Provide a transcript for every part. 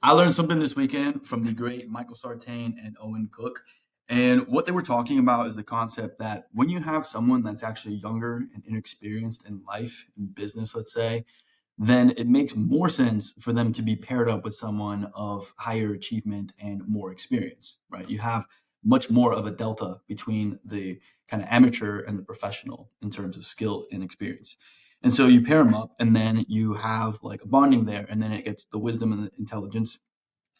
I learned something this weekend from the great Michael Sartain and Owen Cook. And what they were talking about is the concept that when you have someone that's actually younger and inexperienced in life, in business, let's say, then it makes more sense for them to be paired up with someone of higher achievement and more experience, right? You have much more of a delta between the kind of amateur and the professional in terms of skill and experience. And so you pair them up, and then you have like a bonding there, and then it gets the wisdom and the intelligence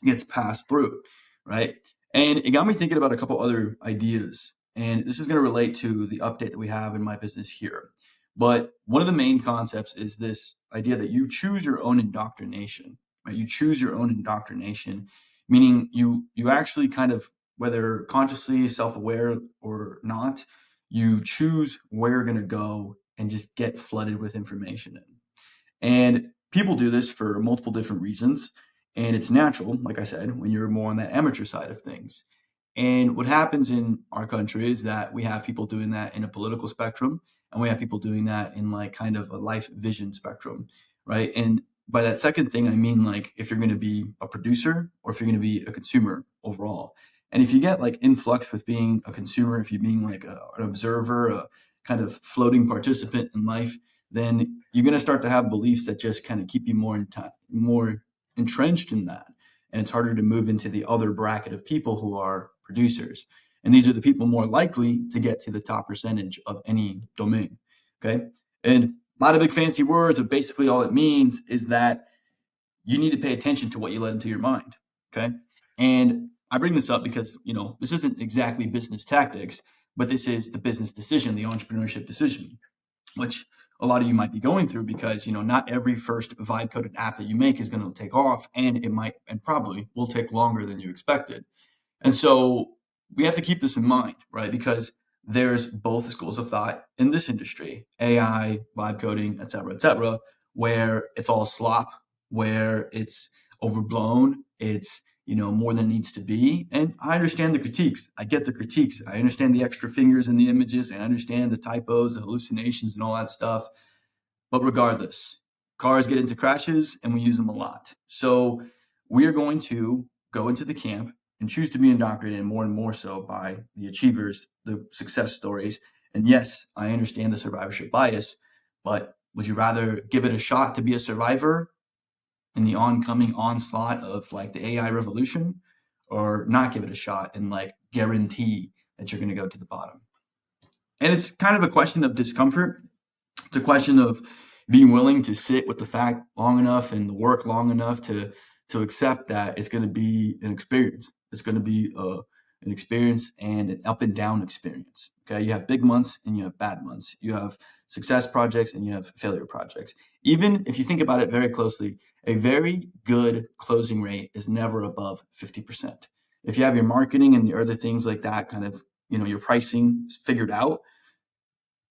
gets passed through, right? And it got me thinking about a couple other ideas. And this is going to relate to the update that we have in my business here. But one of the main concepts is this idea that you choose your own indoctrination, right? You choose your own indoctrination, meaning you actually kind of, whether consciously self-aware or not, you choose where you're going to go and just get flooded with information in. And people do this for multiple different reasons. And it's natural, like I said, when you're more on that amateur side of things. And what happens in our country is that we have people doing that in a political spectrum, and we have people doing that in like kind of a life vision spectrum, right? And by that second thing, I mean like if you're going to be a producer or if you're going to be a consumer overall. And if you get like influx with being a consumer, if you're being like an observer, a kind of floating participant in life, then you're going to start to have beliefs that just kind of keep you more entrenched in that. And it's harder to move into the other bracket of people who are producers. And these are the people more likely to get to the top percentage of any domain. Okay. And a lot of big fancy words, but basically all it means is that you need to pay attention to what you let into your mind. Okay. And I bring this up because, this isn't exactly business tactics, but this is the business decision, the entrepreneurship decision, which a lot of you might be going through because not every first vibe coded app that you make is going to take off, and it might and probably will take longer than you expected. And so we have to keep this in mind, right? Because there's both schools of thought in this industry, AI, vibe coding, et cetera, where it's all slop, where it's overblown, it's more than it needs to be. And I understand the critiques. I get the critiques. I understand the extra fingers in the images. I understand the typos, the hallucinations, and all that stuff. But regardless, cars get into crashes and we use them a lot. So we are going to go into the camp and choose to be indoctrinated more and more so by the achievers, the success stories. And yes, I understand the survivorship bias, but would you rather give it a shot to be a survivor in the oncoming onslaught of like the AI revolution, or not give it a shot and like guarantee that you're going to go to the bottom? And it's kind of a question of discomfort. It's a question of being willing to sit with the fact long enough and the work long enough to accept that it's going to be an experience. It's going to be an experience and an up and down experience. Okay, you have big months and you have bad months. You have success projects and you have failure projects. Even if you think about it very closely, a very good closing rate is never above 50%. If you have your marketing and your other things like that, kind of your pricing figured out,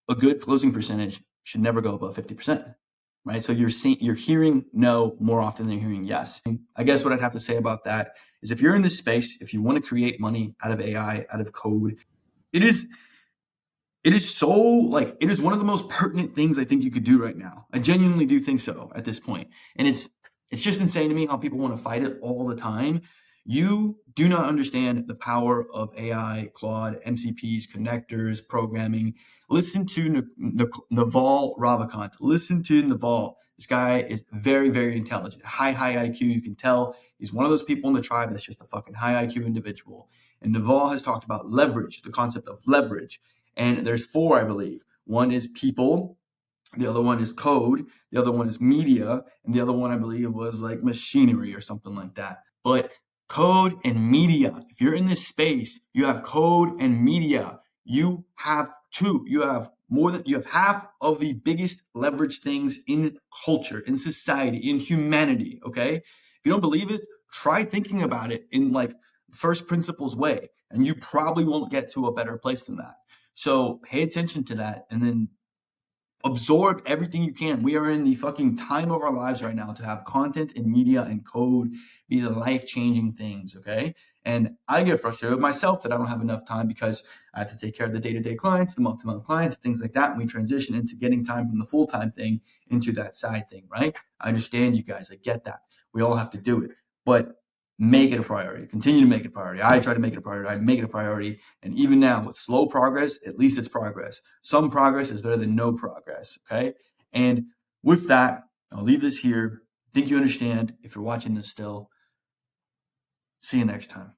a good closing percentage should never go above 50%, right? So you're hearing no more often than you're hearing yes. I guess what I'd have to say about that is if you're in this space, if you want to create money out of AI, out of code, it is it is so like it is one of the most pertinent things I think you could do right now. I genuinely do think so at this point. And it's just insane to me how people want to fight it all the time. You do not understand the power of AI, Claude, MCPs, connectors, programming. Listen to Naval Ravikant. Listen to Naval. This guy is very, very intelligent, high IQ. You can tell he's one of those people in the tribe that's just a fucking high IQ individual. And Naval has talked about leverage, the concept of leverage. And there's four, I believe. One is people, the other one is code, the other one is media, and the other one I believe was like machinery or something like that. But code and media, if you're in this space, you have code and media. You have two. You have half of the biggest leverage things in culture, in society, in humanity. Okay. If you don't believe it, try thinking about it in like first principles way, and you probably won't get to a better place than that. So pay attention to that and then absorb everything you can. We are in the fucking time of our lives right now to have content and media and code be the life-changing things, okay? And I get frustrated with myself that I don't have enough time because I have to take care of the day-to-day clients, the month-to-month clients, things like that. And we transition into getting time from the full-time thing into that side thing, right? I understand you guys. I get that. We all have to do it. But make it a priority. Continue to make it a priority. I try to make it a priority. I make it a priority. And even now, with slow progress, at least it's progress. Some progress is better than no progress. Okay. And with that, I'll leave this here. I think you understand if you're watching this still. See you next time.